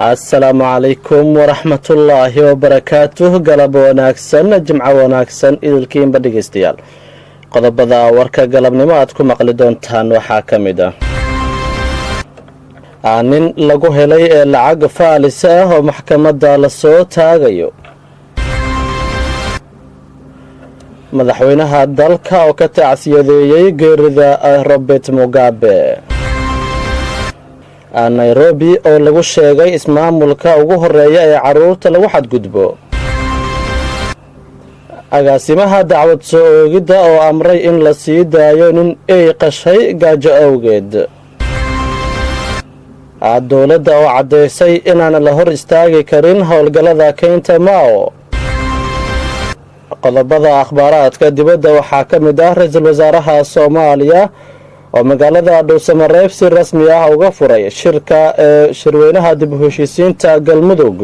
asalaamu calaykum waraxmatullaahi wabarakaatuh. galab wanaagsan, jimco wanaagsan idilkiinba dhegeystayaal. qodobada warka galabnimo aad ku maqli doontaan waxaa ka mid ah nin lagu helay ee lacag faalis ah oo maxkamadda lasoo taagayo. madaxweynaha dalka oo ka tacsiyadeeyey geerida Robert Mugabe. Nairobi oo lagu sheegay ismaamulka ugu horeeya ee caruurta lagu xadgudbo. agaasimaha dacwad soo oogidda oo amray in la sii daayo nin ay qashay gaajo awgeed. dowladda oo caddeysay inaan la hor istaagi karin howlgallada keynta Mao. qodobada akhbaaraadka dibadda waxaa ka mid ah ra-iisul wasaaraha Soomaaliya oo magaalada Dhuusamareeb si rasmi ah uga furay shirka shirweynaha dib u heshiisiinta Galmudug.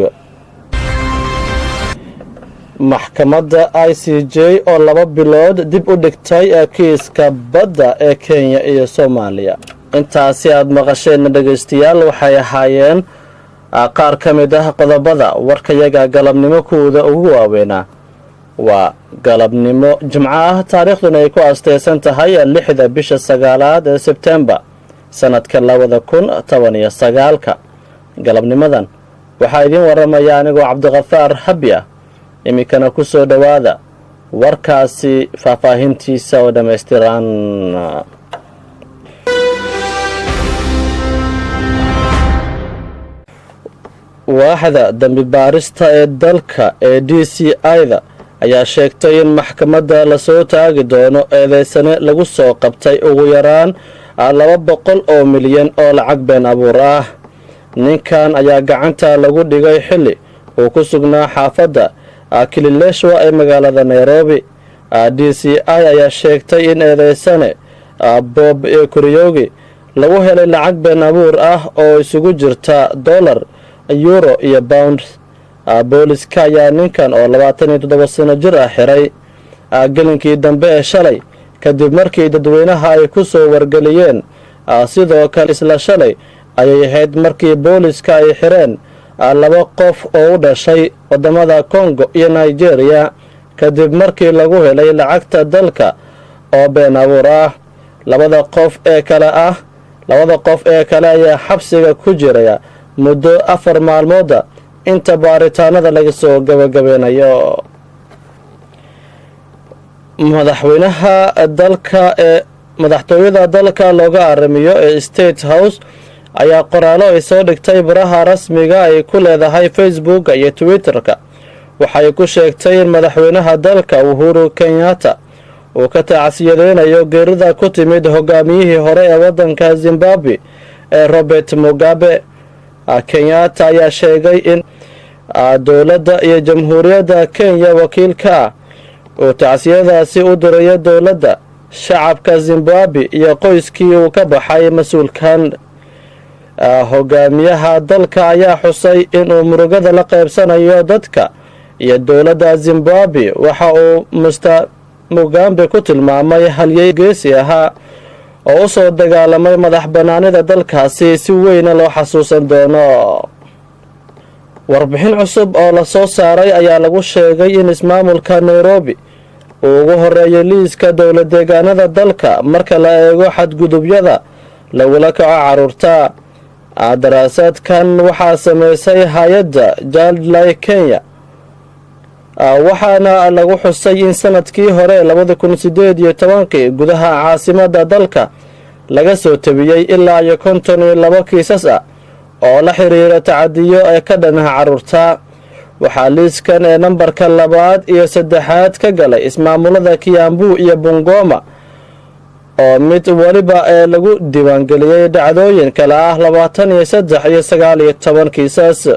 maxkamadda ICJ oo 2 bilood dib u dhigtay kiiska badda ee Kenya iyo Soomaaliya. intaasi aad maqasheen dhageystayaal waxay ahaayeen qaar ka mid ah qodobada warkayaga galabnimo kuwada ugu waaweynaa. waa galabnimo jimco ah, taariikhduna ay ku asteysan tahay 6 bisha 9 ee Sebtembar sanadka 2019. galabnimadan waxaa idin waramaya anigoo Cabdiqafaar Habi ah. imikana ku soo dhawaada warkaasi faahfaahintiisa oo dhameystiran. waaxda dambi baarista ee dalka ee DCI-da ayaa sheegtay in maxkamadda lasoo taagi doono eedeysane lagu soo qabtay ugu yaraan 200 oo milyan oo lacag been abuur ah. ninkan ayaa gacanta lagu dhigay xilli uu ku sugnaa xaafadda Kilileshwa ee magaalada Nairobi. DCI ayaa sheegtay in eedeysane Bob Kuryogi lagu helay lacag been abuur ah oo isugu jirta dollar, euro iyo pound. booliska ayaa ninkan oo 27 sano jir ah xiray gelinkii dambe ee shalay kadib markii dadweynaha ay ku soo wargeliyeen. sidoo kale isla shalay ayay ahayd markii booliska ay xireen 2 qof oo u dhashay wadamada Congo iyo Nigeria kadib markii lagu helay lacagta dalka oo been abuur ah. labada qof ee kale ayaa xabsiga ku jiraya muddo 4 maalmood inta baaritaanada laga soo gabagabeynayo. madaxtooyada dalka looga aramiyo ee State House ayaa qoraalo ay soo dhigtay baraha rasmiga ay ku leedahay Facebook iyo Twitter-ka. waxay ku sheegtay in madaxweynaha dalka Uhuru Kenyatta uu ka tacsiyadeynayo geerida ku timid hogaamiyihii hore ee wadanka Zimbabwe ee Robert Mugabe. Kenyatta ayaa sheegay in dowladda iyo jamhuuriyadda Kenya wakiilka oo tacsiyadaasi u diray dowladda, shacabka Zimbabwe iyo qoyskii uu ka baxay mas'uulkan. hogaamiyaha dalka ayaa xusay in uu murugada la qaybsanayo dadka iyo dowladda Zimbabwe. waxa uu Mr. Mugabe ku tilmaamay halyey geesi ahaa oo u soo dagaalamay madax banaanida dalkaasi si weyn loo xasuusan doono. warbixin cusub oo la soo saaray ayaa lagu sheegay in ismaamulka Nairobi uu ugu horeeyay liiska dowlad deegaanada dalka marka la eego xadgudubyada lagula kaco caruurta. daraasadkan waxaa sameysay hay'adda Childline Kenya waxaana lagu xusay in sanadkii hore 2018 gudaha caasimadda dalka laga soo tabiyay ilaa 52 kiisas ah oo la xiriira tacadiyo ee ka dhanaha caruurta. waxaa liiskan ee nambarka 2 iyo 3 ka galay ismaamulada Kiambu iyo Bungoma oo mid waliba ee lagu diiwaangeliyay dhacdooyin kala ah 23 iyo 19 kiisas.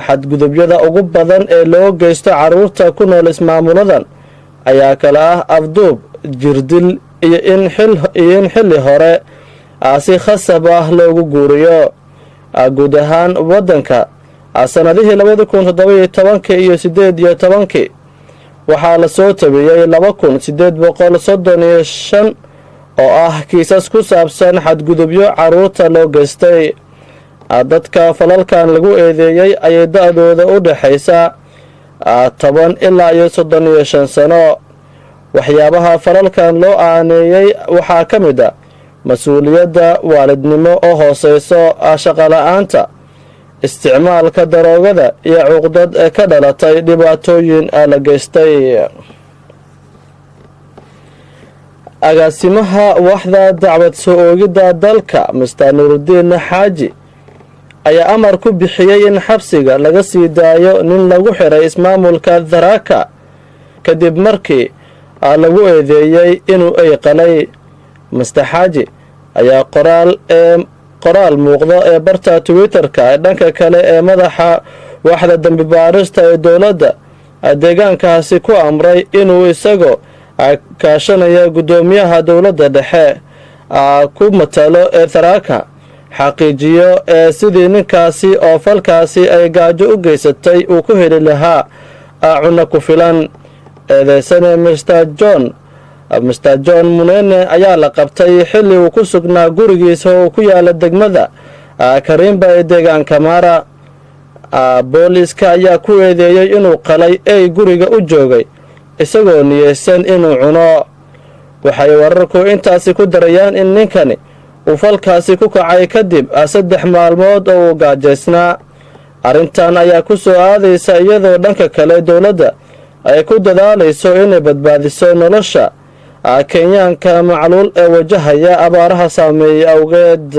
xadgudubyada ugu badan ee loo geysto caruurta ku nool ismaamuladan ayaa kala ah afduub, jirdil iyo in xilli hore si khasab ah loogu guuriyo. guud ahaan wadanka sanadihii 2017 iyo 18 waxaa la soo tabiyay 2835 oo ah kiisas ku saabsan xadgudubyo caruurta loo geystay. dadka falalkan lagu eedeeyey ayay da-dooda u dhaxaysaa 10 ilaa iyo 35 sano. waxyaabaha falalkan loo aaneeyey waxaa ka mid a mas-uuliyadda waalidnimo oo hooseyso, shaqo-la-aanta, isticmaalka daroogada iyo cuqdad ka dhalatay dhibaatooyin la geystay. agaasimaha waaxda dacwad soo oogidda dalka Mr. Nuruddin Xaaji ayaa amar ku bixiyey in xabsiga laga sii daayo nin lagu xiray ismaamulka Tharaka kadib markii lagu eedeeyey inuu ay qalay. Mr. Xaaji ayaa qoraal muuqda ee barta Twitter-ka ee dhanka kale ee madaxa waaxda dambi baarista ee dowladda deegaankaasi ku amray inuu isagoo kaashanaya guddoomiyaha dowladda dhexe ku matalo ee Tharaka xaqiijiyo sidii ninkaasi oo falkaasi ay gaajo u geysatay uu ku heli lahaa cunno ku filan. eedeysane Mr. John Munene ayaa la qabtay xilli uu ku sugnaa gurigiisa oo ku yaala degmada Karimba ee deegaanka Mara. booliiska ayaa ku eedeeyey inuu qalay ay guriga u joogay isagoo niyeysan inuu cuno. waxay wararku intaasi ku darayaan in ninkani uu falkaasi ku kacay kadib 3 maalmood oo uu gaajaysnaa. arrintan ayaa ku soo aadaysa iyadoo dhanka kale dowladda ay ku dadaalayso inay badbaadiso nolosha Kenyaanka macluul ee wajahaya abaaraha saameeyay awgeed.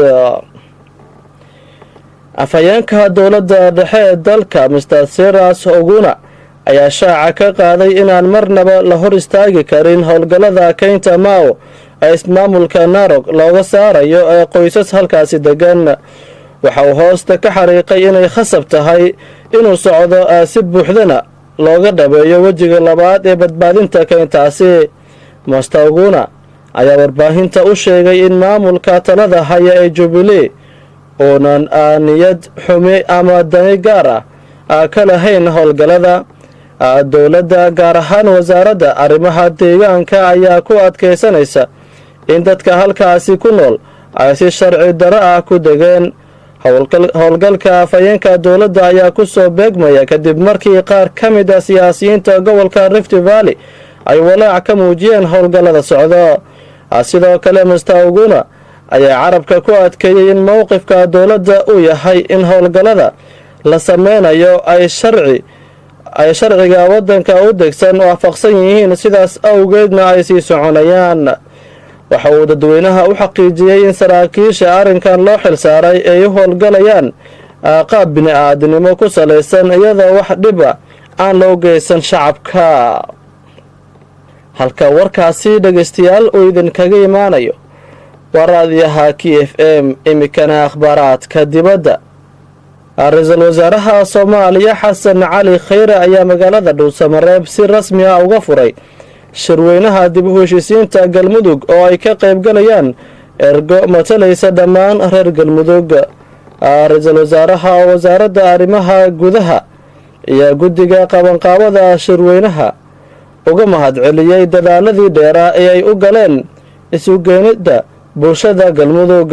afhayeenka dowladda dhexe ee dalka Mr. Cyrus Oguna ayaa shaaca ka qaaday inaan marnaba la hor istaagi karin howlgallada keynta Mau ee ismaamulka Narok looga saarayo ee qoysas halkaasi degan. waxa uu hoosta ka xariiqay inay khasab tahay inuu socdo si buuxdana looga dhabeeyo wejiga labaad ee badbaadinta keyntaasi. Mr. Oguna ayaa warbaahinta u sheegay in maamulka talada haya ee Jubilee oonan niyad xumi ama dani gaar ka lahayn howlgallada dowladda, gaar ahaan wasaaradda arrimaha deegaanka ayaa ku adkeysanaysa in dadka halkaasi ku nool ay si sharci darro ku degeen. howlgalka afhayeenka dowladda ayaa ku soo beegmaya kadib markii qaar ka mid a siyaasiyiinta gobolka Rift Valley ay walaac ka muujiyeen howlgallada socdo. sidoo kale Mr. Oguna ayaa carabka ku adkeeyey in mowqifka dowladda uu yahay in howlgallada la sameynayo ay sharciga waddanka u degsan waafaqsan yihiin, sidaas awgeedna ay sii soconayaan. waxa uu dadweynaha u xaqiijiyey in saraakiisha arrinkan loo xilsaaray ay u howlgalayaan qaab bini-aadnimo ku salaysan iyadoo wax dhiba aan loo geysan shacabka. halka warkaasi dhegaystayaal uu idinkaga imaanayo waa raadiyaha KFM. imikana akhbaaraadka dibadda. ra-iisul wasaaraha Soomaaliya Xasan Cali Khayre ayaa magaalada Dhuusamareeb si rasmi ah uga furay shirweynaha dib u heshiisiinta Galmudug oo ay ka qayb galayaan ergo matalaysa dhammaan reer Galmudug. ra-iisul wasaaraha wasaaradda arrimaha gudaha iyo guddiga qabanqaabada shirweynaha uga mahadceliyey dadaaladii dheeraa ee ay u galeen isugeenida bulshada Galmudug.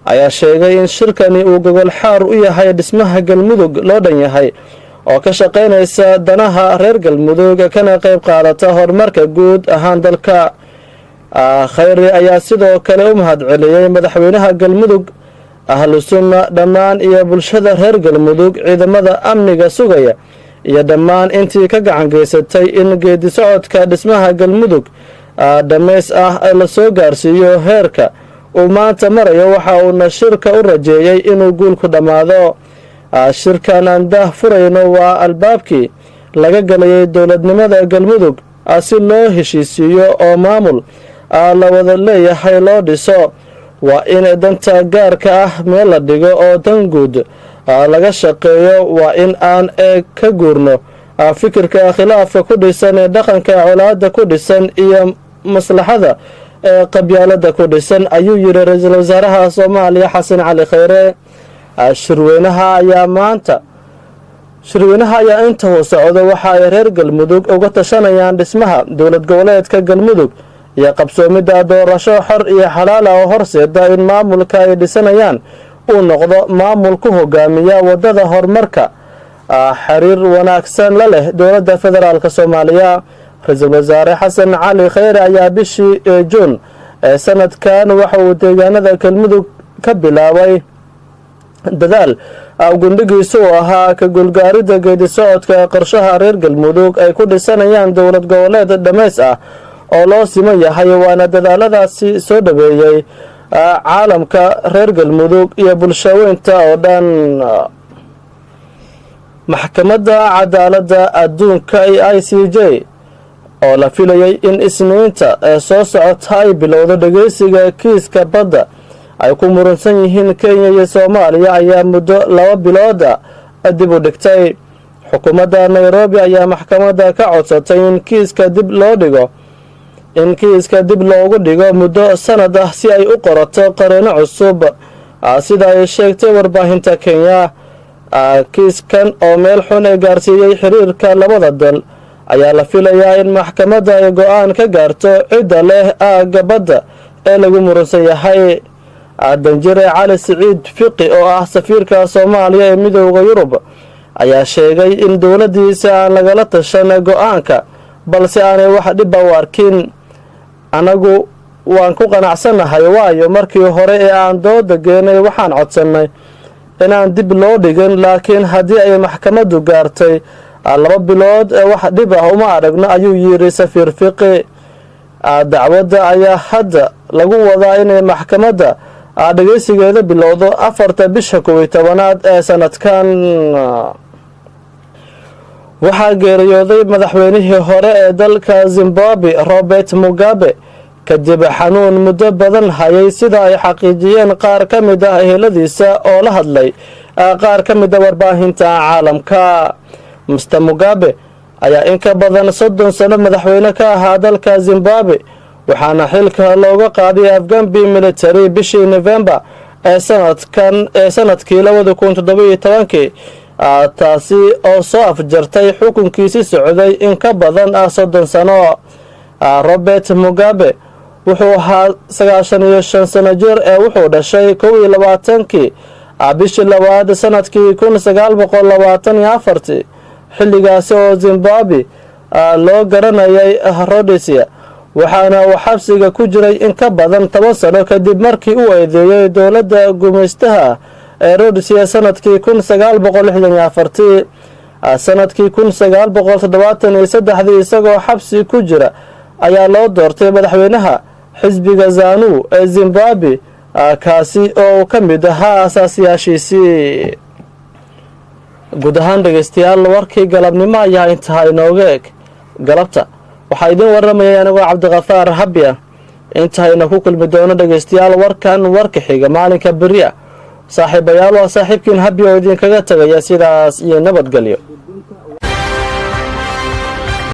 ayaa sheegay in shirkani uu gogol xaar u yahay dhismaha Galmudug loo dhan yahay oo ka shaqaynaysa danaha reer Galmudug kana qayb qaadata horumarka guud ahaan dalka. Khayre ayaa sidoo kale u mahadceliyey madaxweynaha Galmudug, ahlu sunna dhammaan iyo bulshada reer Galmudug, ciidamada amniga sugaya iyo dhammaan intii ka gacan geysatay in geedi socodka dhismaha Galmudug dhameys la soo gaarsiiyo heerka uu maanta marayo. waxa uuna shirka u rajeeyay inuu guul ku dhammaado. shirkan aan daah furayno waa albaabkii laga galayay dowladnimada Galmudug si loo heshiisiiyo oo maamul la wada leeyahay loo dhiso. waa in danta gaarka meel la dhigo oo dan guud laga shaqeeyo. waa in aan ka guurno fikirka khilaafka ku dhisan ee dhaqanka colaadda ku dhisan iyo maslaxada qabyaalada ku dhisan, ayuu yiri ra-iisul wasaaraha Soomaaliya Xasan Cali Khayre. shirweynaha ayaa inta uu socdo waxa ay reer Galmudug uga tashanayaan dhismaha dowlad goboleedka Galmudug iyo qabsoomidda doorasho xor iyo xalaal oo horseeda in maamulka ay dhisanayaan uu noqdo maamul ku hogaamiya wadada horumarka xiriir wanaagsan la leh dowladda federaalk Soomaaliya. Ra'iisul Wasaare Xasan Cali Khayre ayaa bishii Juun sanadkan waxa uu deegaanada Galmudug ka bilaabay dadaal gundhigiisu ahaa ka gulgaaridda geedi socodka qorshaha reer Galmudug ay ku dhisanayaan dowlad goboleed dhameys ah oo loo siman yahay, waana dadaaladaasi soo dhaweeyay caalamka reer Galmudug iyo bulshooyinka oo dhan. Maxkamadda Cadaaladda Adduunka ICJ oo la filayay in Isniinta soo socota ay bilowdo dhageysiga kiiska badda ay ku muransan yihiin Kenya iyo Soomaaliya ayaa muddo 2 bilood dib u dhigtay. Xukuumadda Nairobi ayaa maxkamadda ka codsatay in kiiska dib loogu dhigo muddo sanad ah si ay u qorato qareeno cusub, sida ay sheegtay warbaahinta Kenya. Kiiskan oo meel xun ay gaarsiiyay xiriirka labada dal ayaa la filayaa in maxkamadda ay go'aan ka gaarto cidda leh aagga badda ee lagu muransan yahay. Danjire Cali Siciid Fiqi oo ah safiirka Soomaaliya ee Midowga Yurub ayaa sheegay in dowladdiisa aan lagala tashan go'aanka, balse aanay wax dhib u arkin. Anagu waan ku qanacsanahay, waayo markii hore ee aan dooda geenay waxaan codsanay inaan dib loo dhigin, laakiin haddii ay maxkamaddu gaartay 2 bilood wax dhib ah uma aragno, ayuu yiri safiir Fiqi. Dacwadda ayaa hadda lagu wadaa inay maxkamadda dhageysigeeda bilowdo 4 bisha 11 ee sanadkan. Waxaa geeriyooday madaxweynihii hore ee dalka Zimbabwe Robert Mugabe kadib xanuun muddo badan hayay, sida ay xaqiijiyeen qaar ka mid ah eheladiisa oo la hadlay qaar ka mid ah warbaahinta caalamka. Mr. Mugabe ayaa in ka badan 30 sano madaxweyne ka ahaa dalka Zimbabwe, waxaana xilka looga qaaday afgambi military bishii November ee sanadkii 2017, taasi oo soo afjartay xukunkiisii socday in ka badan 30 sano. Robert Mugabe wuxuu ahaa 95 sano jir ee wuxuu dhashay 21 bishii labaad sanadkii 1924, xilligaasi oo Zimbabwe loo garanayay Rhodesia, waxaana uu xabsiga ku jiray in ka badan 10 sano kadib markii uu eedeeyay dowladda gumeystaha ee Rhodesia sanadkii 1964. Sanadkii 1973 isagoo xabsi ku jira ayaa loo doortay madaxweynaha xisbiga ZANU ee Zimbabwe, kaasi oo ka mid ahaa asaasiyaashiisii. guud ahaan dhegeystayaal warkii galabnimo ayaa intahay inooga eg. galabta waxaa idin waramayay anigoo Cabdiqafaar Habiya. intayna ku kulmi doono dhegeystayaal warkan warka xiga maalinka beri ah. saaxiibayaal waa saaxiibkiin Habiya oo idinkaga tagaya sidaas iyo nabadgelyo.